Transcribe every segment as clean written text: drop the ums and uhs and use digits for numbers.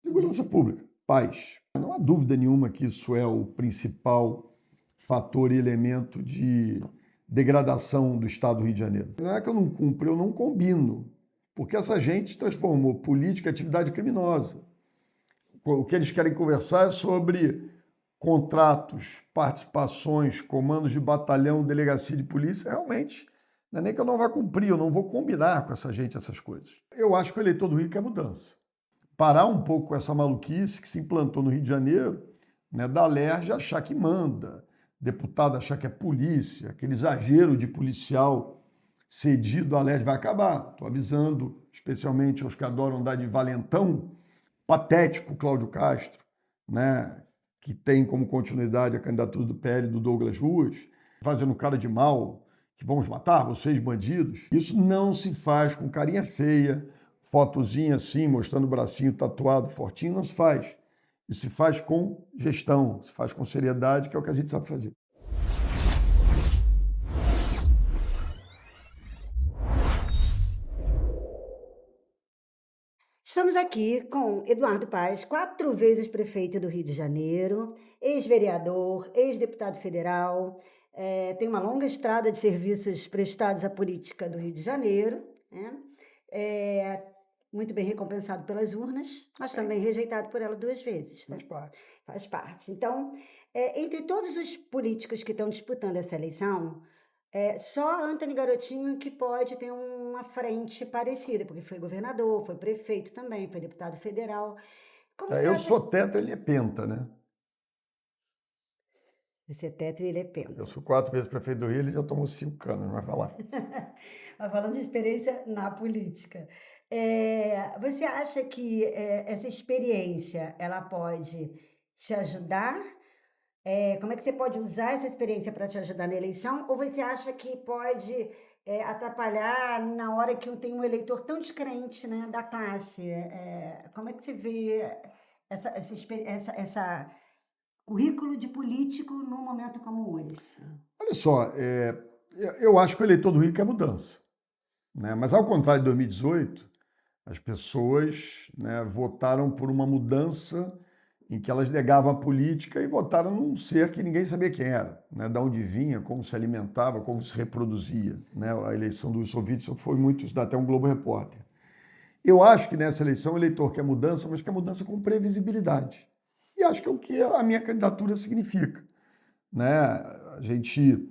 Segurança pública, paz. Não há dúvida nenhuma que isso é o principal fator e elemento de degradação do Estado do Rio de Janeiro. Não é que eu não cumpro, eu não combino, porque essa gente transformou política em atividade criminosa. O que eles querem conversar é sobre contratos, participações, comandos de batalhão, delegacia de polícia. Realmente, não é nem que eu não vá cumprir, eu não vou combinar com essa gente essas coisas. Eu acho que o eleitor do Rio quer mudança. Parar um pouco com essa maluquice que se implantou no Rio de Janeiro, né, da LERJ achar que manda, deputado achar que é polícia, aquele exagero de policial cedido à LERJ vai acabar. Estou avisando, especialmente aos que adoram andar de valentão, patético Cláudio Castro, né, que tem como continuidade a candidatura do PL do Douglas Ruas, fazendo cara de mal, que vamos matar vocês, bandidos. Isso não se faz com carinha feia, fotozinha assim, mostrando o bracinho tatuado, fortinho, não se faz. Isso se faz com gestão, se faz com seriedade, que é o que a gente sabe fazer. Estamos aqui com Eduardo Paes, 4 vezes prefeito do Rio de Janeiro, ex-vereador, ex-deputado federal, tem uma longa estrada de serviços prestados à política do Rio de Janeiro, né? Muito bem recompensado pelas urnas, mas também rejeitado por ela 2 vezes, né? Faz parte. Faz parte. Então, entre todos os políticos que estão disputando essa eleição, só Antony Garotinho que pode ter uma frente parecida, porque foi governador, foi prefeito também, foi deputado federal. Como você Eu acha? sou tetra, ele é penta, né? Você é tetra e ele é Eu penta. sou 4 vezes prefeito do Rio, ele já tomou 5 canas, vai falar. Mas falando de experiência na política, você acha que essa experiência ela pode te ajudar? Como é que você pode usar essa experiência para te ajudar na eleição? Ou você acha que pode atrapalhar na hora que tem um eleitor tão descrente, né, da classe? Como é que você vê essa currículo de político num momento como esse? Olha só, eu acho que o eleitor do Rio quer mudança, né? Mas ao contrário de 2018, as pessoas, né, votaram por uma mudança em que elas negavam a política e votaram num ser que ninguém sabia quem era, né? De onde vinha, como se alimentava, como se reproduzia, né? A eleição do Wilson Witzel foi muito, isso dá até um Globo Repórter. Eu acho que nessa eleição o eleitor quer mudança, mas quer mudança com previsibilidade. E acho que é o que a minha candidatura significa, né? A gente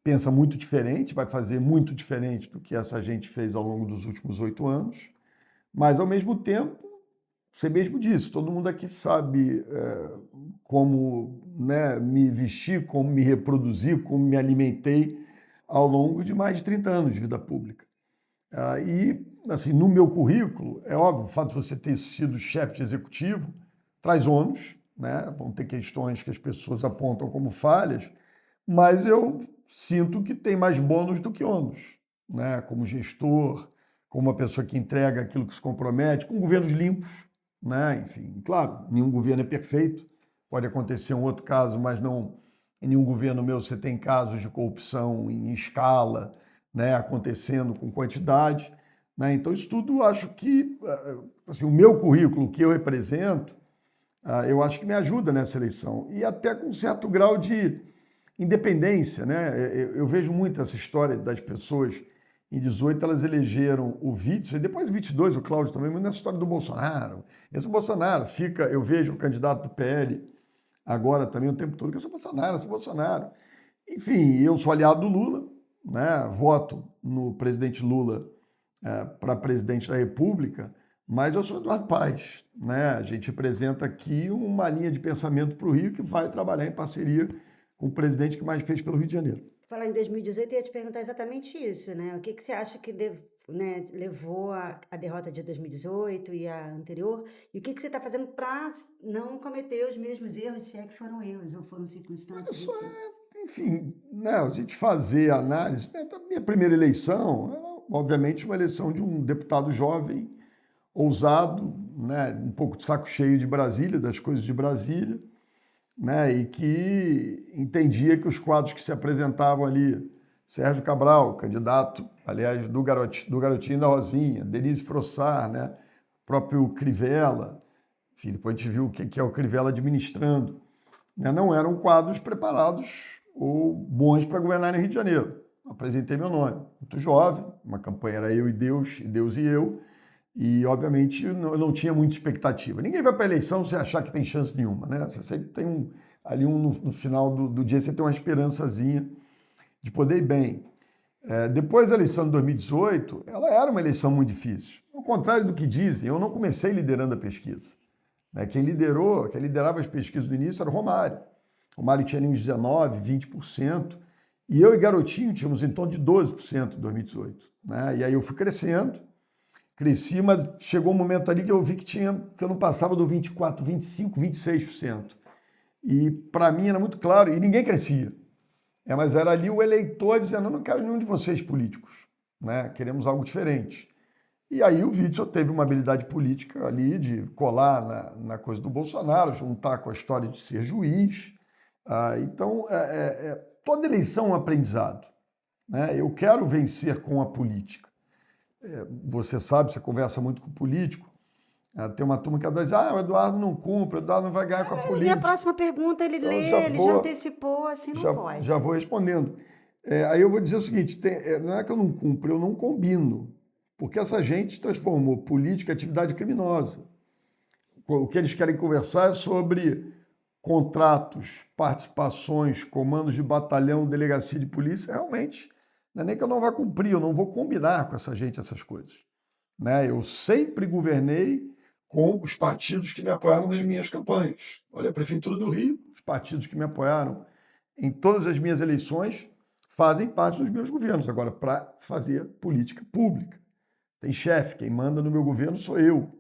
pensa muito diferente, vai fazer muito diferente do que essa gente fez ao longo dos últimos 8 anos, mas ao mesmo tempo, você mesmo disse, todo mundo aqui sabe como, né, me vestir, como me reproduzir, como me alimentei ao longo de mais de 30 anos de vida pública. E, assim, no meu currículo, é óbvio, o fato de você ter sido chefe de executivo traz ônus, né? Vão ter questões que as pessoas apontam como falhas, mas eu sinto que tem mais bônus do que ônus, né? Como gestor, como uma pessoa que entrega aquilo que se compromete, com governos limpos, né? Enfim, claro, nenhum governo é perfeito, pode acontecer um outro caso, mas não em nenhum governo meu você tem casos de corrupção em escala, né? Acontecendo com quantidade, né? Então isso tudo acho que assim, o meu currículo que eu represento, eu acho que me ajuda nessa eleição e até com um certo grau de independência, né? Eu vejo muito essa história das pessoas. Em 18 elas elegeram o Witzel, e depois em 22 o Cláudio também, mas nessa história do Bolsonaro. Esse Bolsonaro fica, eu vejo o candidato do PL agora também o tempo todo, que eu sou Bolsonaro, eu sou Bolsonaro. Enfim, eu sou aliado do Lula, né? Voto no presidente Lula para presidente da República, mas eu sou Eduardo Paes, né? A gente representa aqui uma linha de pensamento para o Rio que vai trabalhar em parceria com o presidente que mais fez pelo Rio de Janeiro. Falar em 2018, eu ia te perguntar exatamente isso, né? O que que você acha que né, levou à derrota de 2018 e a anterior? E o que que você está fazendo para não cometer os mesmos erros, se é que foram erros ou foram Olha circunstâncias, só, enfim? enfim, né, a gente fazer a análise, né, da minha primeira eleição, era, obviamente, uma eleição de um deputado jovem, ousado, né, um pouco de saco cheio de Brasília, das coisas de Brasília, né, e que entendia que os quadros que se apresentavam ali, Sérgio Cabral, candidato, aliás, do Garotinho e da Rosinha, Denise Frossard, né, próprio Crivella, Enfim, depois a gente viu o que é o Crivella administrando. Né? Não eram quadros preparados ou bons para governar no Rio de Janeiro. Apresentei meu nome. Muito jovem, uma campanha era eu e Deus e eu, e obviamente eu não tinha muita expectativa. Ninguém vai para a eleição sem achar que tem chance nenhuma, né? Você sempre tem no final do dia, você tem uma esperançazinha de poder ir bem. Depois da eleição de 2018, ela era uma eleição muito difícil. Ao contrário do que dizem, eu não comecei liderando a pesquisa. Né? Quem liderava as pesquisas do início era o Romário. O Romário tinha uns 19%, 20%, e eu e Garotinho tínhamos em torno de 12% em 2018. Né? E aí eu fui cresci, mas chegou um momento ali que eu vi que eu não passava do 24%, 25%, 26%. E para mim era muito claro, e ninguém crescia. Mas era ali o eleitor dizendo, eu não quero nenhum de vocês políticos, né? Queremos algo diferente. E aí o Witzel teve uma habilidade política ali de colar na coisa do Bolsonaro, juntar com a história de ser juiz. Então, toda eleição é um aprendizado. Né? Eu quero vencer com a política. Você sabe, você conversa muito com o político, tem uma turma que adora dizer, o Eduardo não cumpre, o Eduardo não vai ganhar com a política. Minha próxima pergunta, ele Então, lê, ele já antecipou, assim não pode. Já vou respondendo. Aí eu vou dizer o seguinte, não é que eu não cumpro, eu não combino. Porque essa gente transformou política em atividade criminosa. O que eles querem conversar é sobre contratos, participações, comandos de batalhão, delegacia de polícia. Realmente, não é nem que eu não vá cumprir, eu não vou combinar com essa gente essas coisas. Né? Eu sempre governei com os partidos que me apoiaram nas minhas campanhas. Olha, a Prefeitura do Rio, os partidos que me apoiaram em todas as minhas eleições fazem parte dos meus governos. Agora, para fazer política pública. Tem chefe, quem manda no meu governo sou eu.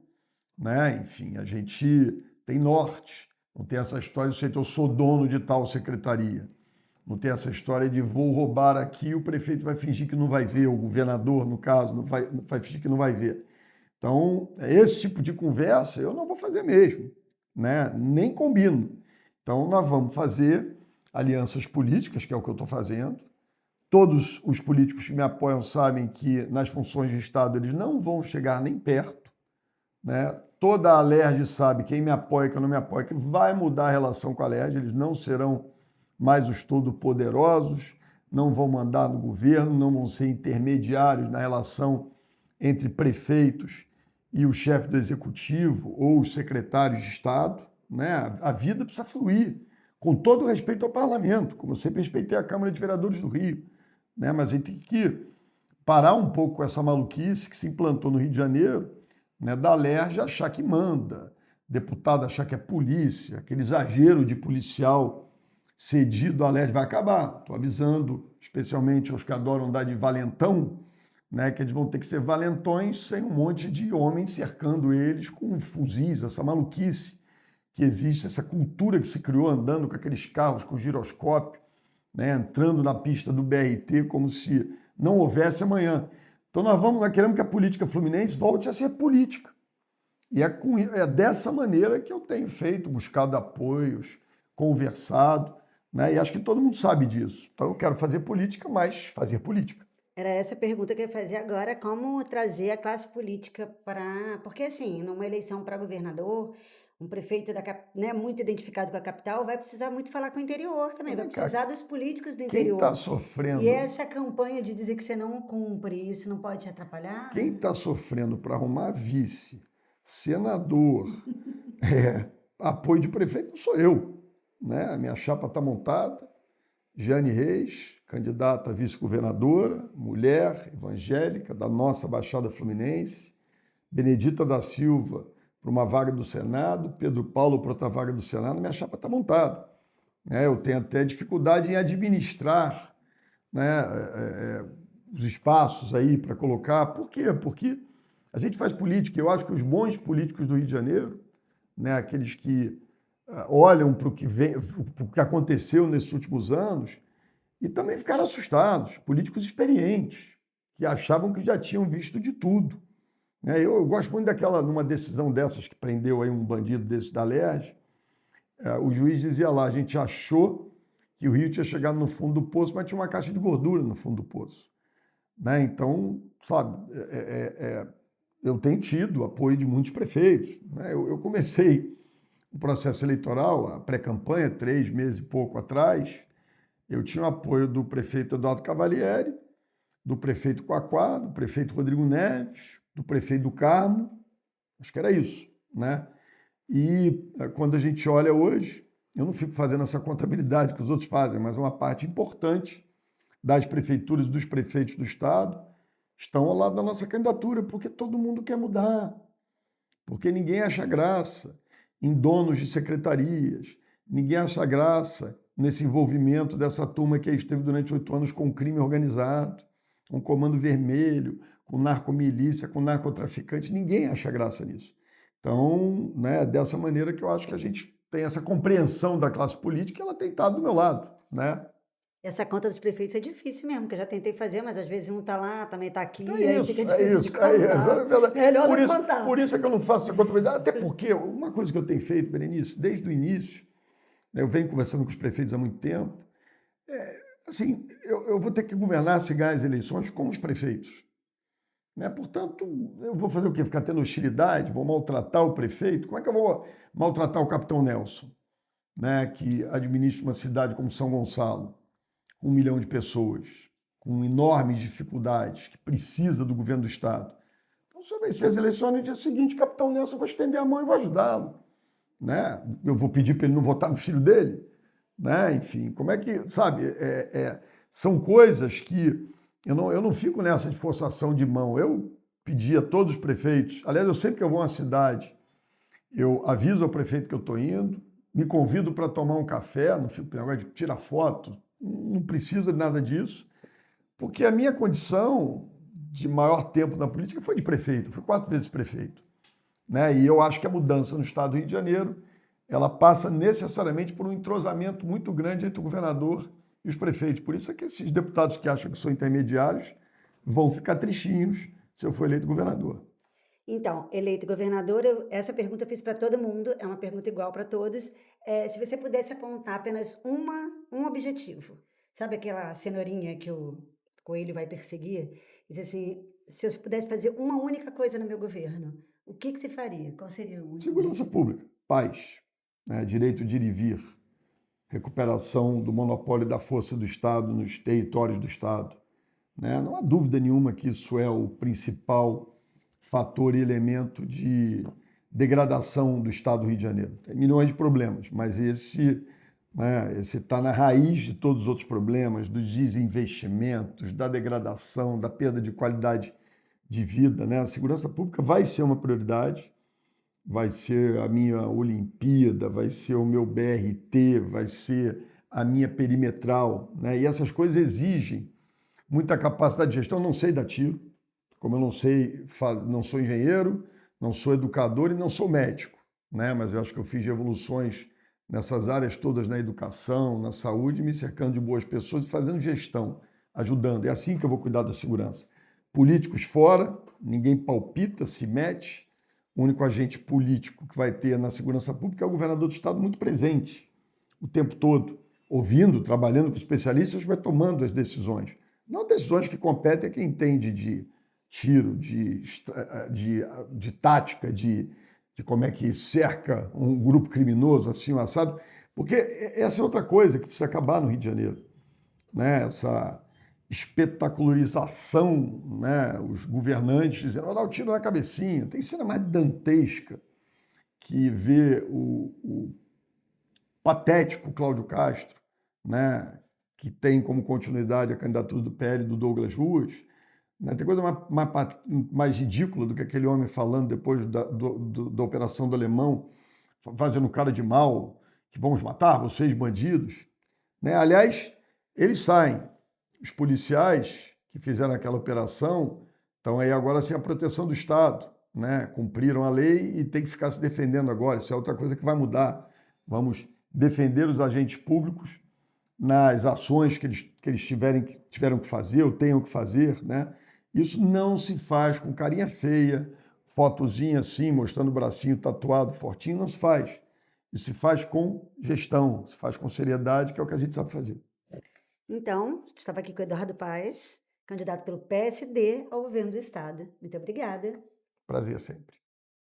Né? Enfim, a gente tem norte. Não tem essa história de eu sou dono de tal secretaria. Não tem essa história de vou roubar aqui, o prefeito vai fingir que não vai ver, o governador, no caso, não vai fingir que não vai ver. Então, esse tipo de conversa eu não vou fazer mesmo, né? Nem combino. Então, nós vamos fazer alianças políticas, que é o que eu estou fazendo. Todos os políticos que me apoiam sabem que nas funções de Estado eles não vão chegar nem perto. Né? Toda a Alerj sabe, quem me apoia, quem não me apoia, que vai mudar a relação com a Alerj, eles não serão mais os todo-poderosos, não vão mandar no governo, não vão ser intermediários na relação entre prefeitos e o chefe do executivo ou os secretários de Estado. Né? A vida precisa fluir, com todo o respeito ao parlamento, como eu sempre respeitei a Câmara de Vereadores do Rio. Né? Mas a gente tem que parar um pouco com essa maluquice que se implantou no Rio de Janeiro, né? Da Alerj achar que manda, deputado achar que é polícia, aquele exagero de policial cedido, a Alerj vai acabar. Estou avisando, especialmente aos que adoram andar de valentão, né, que eles vão ter que ser valentões sem um monte de homens cercando eles com fuzis, essa maluquice que existe, essa cultura que se criou andando com aqueles carros com giroscópio, né, entrando na pista do BRT como se não houvesse amanhã. Então nós queremos que a política fluminense volte a ser política. E é dessa maneira que eu tenho feito, buscado apoios, conversado, né? E acho que todo mundo sabe disso. Então eu quero fazer política, mas fazer política. Era essa a pergunta que eu ia fazer agora, como trazer a classe política para... Porque assim, numa eleição para governador, um prefeito né, muito identificado com a capital vai precisar muito falar com o interior também, vai precisar dos políticos do interior. Quem está sofrendo... E essa campanha de dizer que você não cumpre, isso não pode te atrapalhar? Quem está sofrendo para arrumar vice, senador, apoio de prefeito, não sou eu. Né? A minha chapa está montada, Jeane Reis, candidata a vice-governadora, mulher, evangélica, da nossa Baixada Fluminense, Benedita da Silva para uma vaga do Senado, Pedro Paulo para outra vaga do Senado, minha chapa está montada. Eu tenho até dificuldade em administrar, né, os espaços aí para colocar. Por quê? Porque a gente faz política, eu acho que os bons políticos do Rio de Janeiro, né, aqueles que olham para o que aconteceu nesses últimos anos e também ficaram assustados, políticos experientes, que achavam que já tinham visto de tudo. Eu gosto muito numa decisão dessas que prendeu aí um bandido desse da Alerj, o juiz dizia lá, a gente achou que o Rio tinha chegado no fundo do poço, mas tinha uma caixa de gordura no fundo do poço. Então, sabe, eu tenho tido apoio de muitos prefeitos, né? Eu comecei o processo eleitoral, a pré-campanha, 3 meses e pouco atrás, eu tinha o apoio do prefeito Eduardo Cavalieri, do prefeito Quaquá, do prefeito Rodrigo Neves, do prefeito do Carmo, acho que era isso, né? E quando a gente olha hoje, eu não fico fazendo essa contabilidade que os outros fazem, mas uma parte importante das prefeituras e dos prefeitos do Estado estão ao lado da nossa candidatura, porque todo mundo quer mudar, porque ninguém acha graça em donos de secretarias, ninguém acha graça nesse envolvimento dessa turma que esteve durante 8 anos com crime organizado, com comando vermelho, com narcomilícia, com narcotraficante, ninguém acha graça nisso. Então, né, dessa maneira que eu acho que a gente tem essa compreensão da classe política e ela tem estado do meu lado, né? Essa conta dos prefeitos é difícil mesmo, que eu já tentei fazer, mas às vezes um tá lá, também tá aqui, É aí fica isso, é difícil de isso, é isso. contar. Melhor Por não isso, contar. por isso é que eu não faço essa contabilidade, até porque uma coisa que eu tenho feito, Berenice, desde o início, né, eu venho conversando com os prefeitos há muito tempo, assim, eu vou ter que governar se ganhar as eleições com os prefeitos. Né? Portanto, eu vou fazer o quê? Ficar tendo hostilidade? Vou maltratar o prefeito? Como é que eu vou maltratar o capitão Nelson, né, que administra uma cidade como São Gonçalo, com 1 milhão de pessoas, com enormes dificuldades, que precisa do governo do Estado? Então, se eu vencer as eleições no dia seguinte, capitão Nelson, eu vou estender a mão e vou ajudá-lo. Né? Eu vou pedir para ele não votar no filho dele? Né? Enfim, como é que, sabe, são coisas que eu não fico nessa de forçação de mão. Eu pedi a todos os prefeitos, aliás, eu sempre que eu vou a uma cidade, eu aviso ao prefeito que eu estou indo, me convido para tomar um café, não fico com negócio de tirar foto, não precisa de nada disso, porque a minha condição de maior tempo na política foi de prefeito, eu fui 4 vezes prefeito. Né? E eu acho que a mudança no estado do Rio de Janeiro, ela passa necessariamente por um entrosamento muito grande entre o governador e os prefeitos. Por isso é que esses deputados que acham que são intermediários vão ficar tristinhos se eu for eleito governador. Então, eleito governador, essa pergunta eu fiz para todo mundo, é uma pergunta igual para todos. Se você pudesse apontar apenas um objetivo, sabe aquela cenourinha que o coelho vai perseguir? E diz assim, se eu pudesse fazer uma única coisa no meu governo, o que você faria? Qual seria o único Segurança objetivo? pública, paz, né? Direito de ir e vir, recuperação do monopólio da força do Estado nos territórios do Estado. Né? Não há dúvida nenhuma que isso é o principal fator e elemento de degradação do Estado do Rio de Janeiro. Tem milhões de problemas, mas esse está na raiz de todos os outros problemas, dos desinvestimentos, da degradação, da perda de qualidade de vida. Né? A segurança pública vai ser uma prioridade, vai ser a minha Olimpíada, vai ser o meu BRT, vai ser a minha perimetral. Né? E essas coisas exigem muita capacidade de gestão. Eu não sei dar tiro, como eu não sei, não sou engenheiro, não sou educador e não sou médico, né? Mas eu acho que eu fiz revoluções nessas áreas todas, na educação, na saúde, me cercando de boas pessoas e fazendo gestão, ajudando. É assim que eu vou cuidar da segurança. Políticos fora, ninguém palpita, se mete. O único agente político que vai ter na segurança pública é o governador do estado, muito presente o tempo todo, ouvindo, trabalhando com especialistas, mas tomando as decisões. Não decisões que competem a quem entende de tiro, de tática, de como é que cerca um grupo criminoso, assim, um assado, porque essa é outra coisa que precisa acabar no Rio de Janeiro. Né? Essa espetacularização, né? Os governantes dizendo, vou dar o tiro na cabecinha. Tem cena mais dantesca que ver o patético Cláudio Castro, né? Que tem como continuidade a candidatura do PL do Douglas Ruas. Né? Tem coisa mais ridícula do que aquele homem falando depois da operação do Alemão, fazendo cara de mal, que vamos matar vocês, bandidos. Né? Aliás, eles saem. Os policiais que fizeram aquela operação estão aí agora sem a proteção do Estado. Né? Cumpriram a lei e tem que ficar se defendendo agora. Isso é outra coisa que vai mudar. Vamos defender os agentes públicos nas ações que eles tiveram que fazer ou tenham que fazer, né? Isso não se faz com carinha feia, fotozinha assim, mostrando o bracinho tatuado, fortinho, não se faz. Isso se faz com gestão, se faz com seriedade, que é o que a gente sabe fazer. Então, estava aqui com o Eduardo Paes, candidato pelo PSD ao governo do estado. Muito obrigada. Prazer sempre.